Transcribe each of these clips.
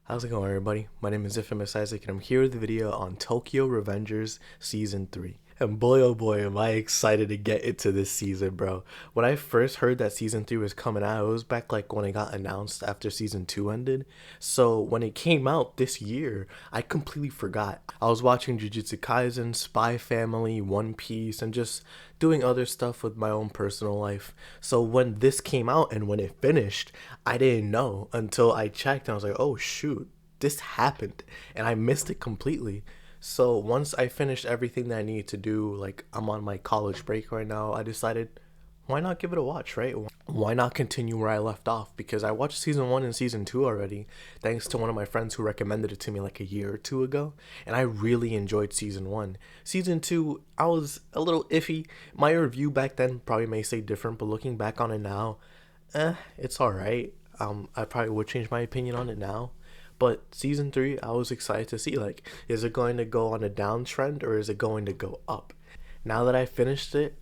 How's it going, everybody? My name is Infamous Isaac, and I'm here with a video on Tokyo Revengers Season 3. And boy, oh boy, am I excited to get into this season, bro. When I first heard that Season 3 was coming out, it was back like when it got announced after Season 2 ended. So when it came out this year, I completely forgot. I was watching Jujutsu Kaisen, Spy Family, One Piece, and just doing other stuff with my own personal life. So when this came out and when it finished, I didn't know until I checked and I was like, oh shoot, this happened. And I missed it completely. So once I finished everything that I needed to do, like I'm on my college break right now, I decided why not give it a watch, right? Why not continue where I left off? Because I watched season 1 and season 2 already, thanks to one of my friends who recommended it to me like a year or two ago, and I really enjoyed season 1. Season 2, I was a little iffy. My review back then probably may say different, but looking back on it now, it's alright. I probably would change my opinion on it now. But season 3, I was excited to see, like, is it going to go on a downtrend or is it going to go up? Now that I finished it,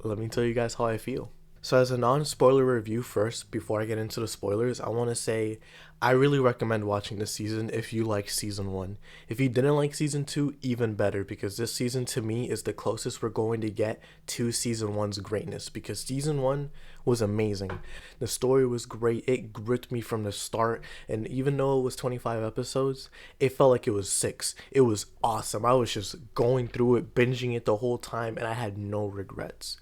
let me tell you guys how I feel. So, as a non spoiler review first, before I get into the spoilers, I want to say I really recommend watching this season if you like season 1. If you didn't like season 2, even better, because this season to me is the closest we're going to get to season 1's greatness. Because season 1 was amazing. The story was great, it gripped me from the start, and even though it was 25 episodes, it felt like it was 6. It was awesome. I was just going through it, binging it the whole time, and I had no regrets.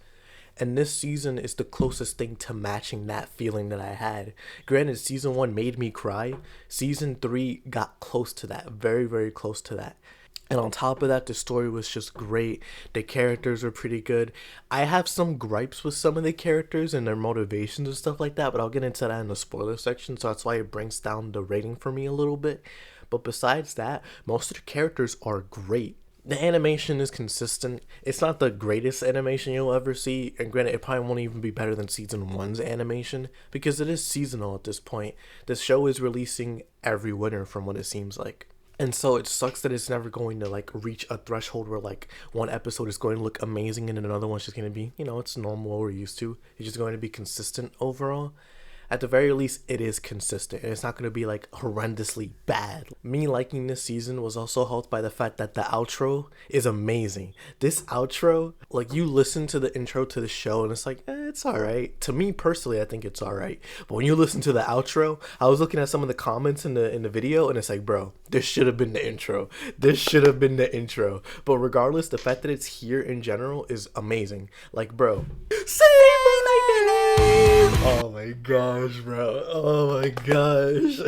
And this season is the closest thing to matching that feeling that I had. Granted, season 1 made me cry. Season 3 got close to that, very, very close to that. And on top of that, the story was just great. The characters were pretty good. I have some gripes with some of the characters and their motivations and stuff like that, but I'll get into that in the spoiler section, so that's why it brings down the rating for me a little bit. But besides that, most of the characters are great. The animation is consistent. It's not the greatest animation you'll ever see, and granted, it probably won't even be better than season 1's animation because it is seasonal at this point. The show is releasing every winter from what it seems like. And so it sucks that it's never going to like reach a threshold where like one episode is going to look amazing and then another one's just going to be, it's normal what we're used to. It's just going to be consistent overall. At the very least, it is consistent and it's not going to be like horrendously bad. Me liking this season was also helped by the fact that the outro is amazing. This outro, like you listen to the intro to the show and it's like, it's alright. To me personally, I think it's alright. But when you listen to the outro, I was looking at some of the comments in the video and it's like, bro, this should have been the intro. This should have been the intro. But regardless, the fact that it's here in general is amazing. Like, bro, say my name! Oh my gosh, bro. Oh my gosh.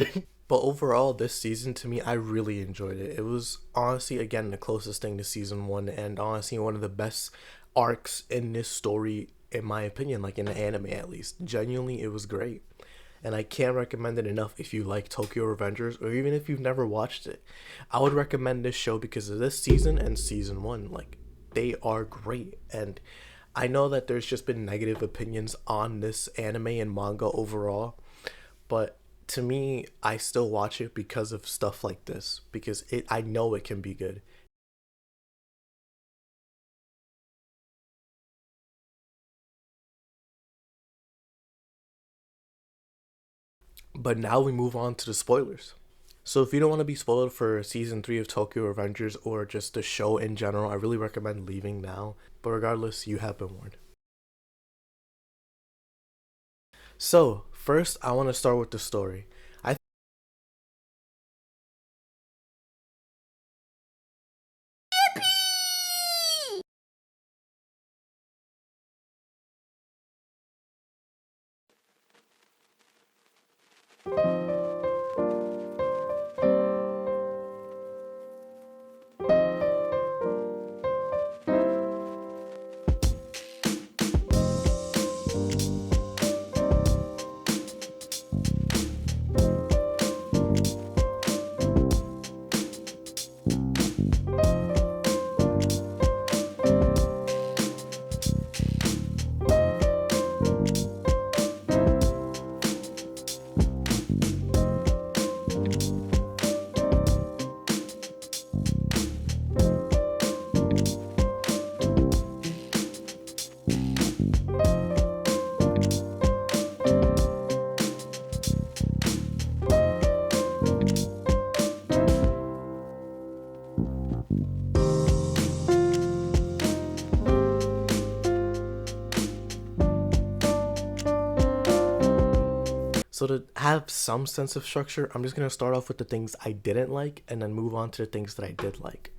But overall, this season to me, I really enjoyed it. It was honestly, again, the closest thing to season 1, and honestly, one of the best arcs in this story, in my opinion, like in the anime at least. Genuinely, it was great. And I can't recommend it enough if you like Tokyo Revengers, or even if you've never watched it. I would recommend this show because of this season and season 1. Like, they are great. And I know that there's just been negative opinions on this anime and manga overall, but to me, I still watch it because of stuff like this, because I know it can be good. But now we move on to the spoilers. So if you don't want to be spoiled for season 3 of Tokyo Revengers or just the show in general, I really recommend leaving now. But regardless, you have been warned. So, first I want to start with the story. I So to have some sense of structure, I'm just gonna start off with the things I didn't like and then move on to the things that I did like.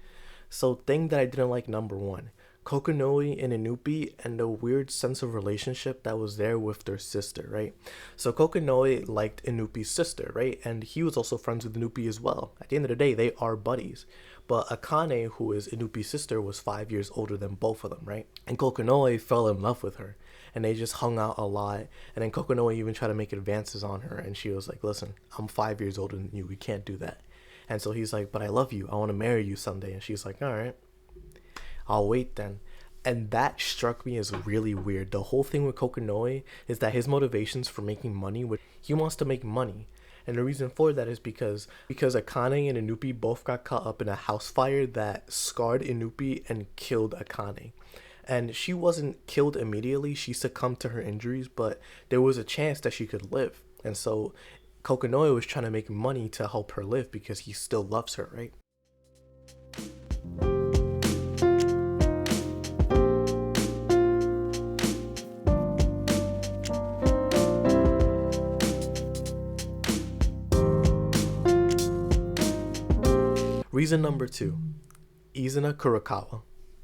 So thing that I didn't like, number one, Kokonoi and Inupi and the weird sense of relationship that was there with their sister, right? So Kokonoi liked Inupi's sister, right? And he was also friends with Inupi as well. At the end of the day, they are buddies. But Akane, who is Inupi's sister, was 5 years older than both of them, right? And Kokonoi fell in love with her. And they just hung out a lot. And then Kokonoi even tried to make advances on her. And she was like, listen, I'm 5 years older than you. We can't do that. And so he's like, but I love you. I want to marry you someday. And she's like, all right, I'll wait then. And that struck me as really weird. The whole thing with Kokonoi is that his motivations for making money, he wants to make money. And the reason for that is because Akane and Inupi both got caught up in a house fire that scarred Inupi and killed Akane. And she wasn't killed immediately. She succumbed to her injuries, but there was a chance that she could live. And so Kokonoi was trying to make money to help her live because he still loves her, right? Reason number two, Izuna Kurokawa.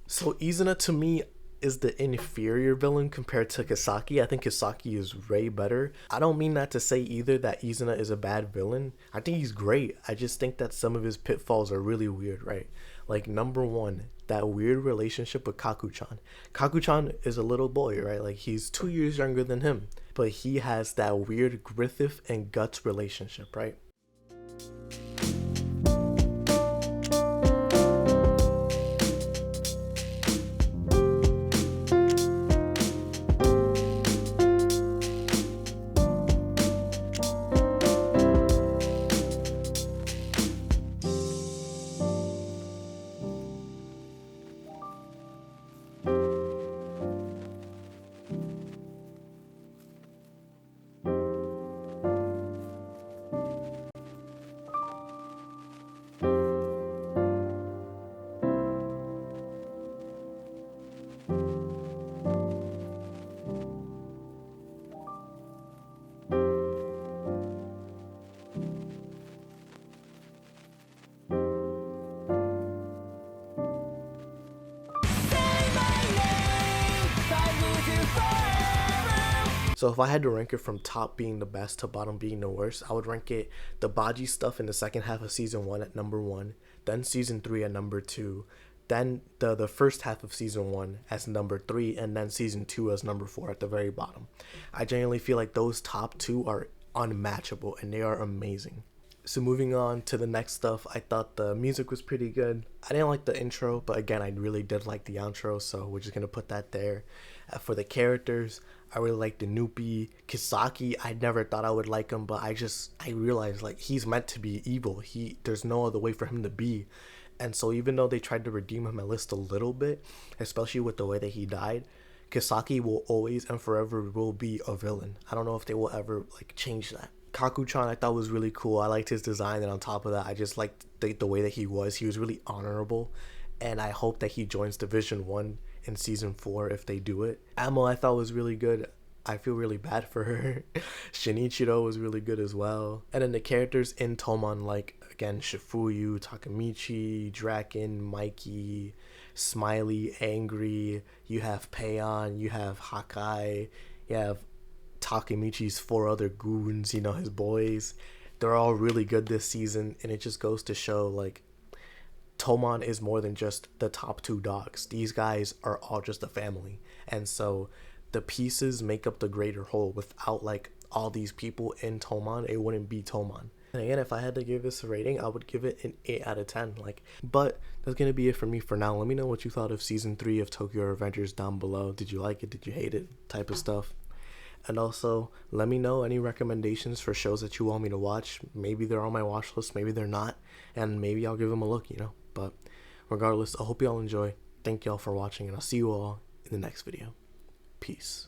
So Izuna to me is the inferior villain compared to Kisaki. I think Kisaki is way better. I don't mean that to say either that Izuna is a bad villain. I think he's great. I just think that some of his pitfalls are really weird, right? Like number one, that weird relationship with Kaku-chan. Kaku-chan is a little boy, right? Like he's 2 years younger than him, but he has that weird Griffith and Guts relationship, right? So if I had to rank it from top being the best to bottom being the worst, I would rank it the Baji stuff in the second half of season 1 at number 1, then season 3 at number 2, then the first half of season 1 as number 3, and then season 2 as number 4 at the very bottom. I genuinely feel like those top two are unmatchable and they are amazing. So moving on to the next stuff, I thought the music was pretty good. I didn't like the intro, but again, I really did like the outro, so we're just going to put that there. For the characters, I really liked Inupi. Kisaki, I never thought I would like him, but I realized like he's meant to be evil. There's no other way for him to be. And so even though they tried to redeem him at least a little bit, especially with the way that he died, Kisaki will always and forever will be a villain. I don't know if they will ever like change that. Kaku-chan I thought was really cool. I liked his design, and on top of that, I just liked the way that he was. He was really honorable, and I hope that he joins Division 1 in season 4 if they do it. Amo I thought was really good. I feel really bad for her. Shinichiro was really good as well. And then the characters in Tomon, like again Shifuyu, Takamichi, Draken, Mikey, Smiley, Angry, you have Peion, you have Hakai, you have Takamichi's 4 other goons, you know, his boys. They're all really good this season, and it just goes to show like Tomon is more than just the top 2 dogs. These guys are all just a family, and so the pieces make up the greater whole. Without like all these people in Tomon, it wouldn't be Tomon. And again, if I had to give this a rating, I would give it an 8 out of 10. But that's gonna be it for me for now. Let me know what you thought of season 3 of Tokyo Revengers down below. Did you like it? Did you hate it? Type of stuff. And also, let me know any recommendations for shows that you want me to watch. Maybe they're on my watch list, maybe they're not, and maybe I'll give them a look, you know. But regardless, I hope you all enjoy. Thank y'all for watching, and I'll see you all in the next video. Peace.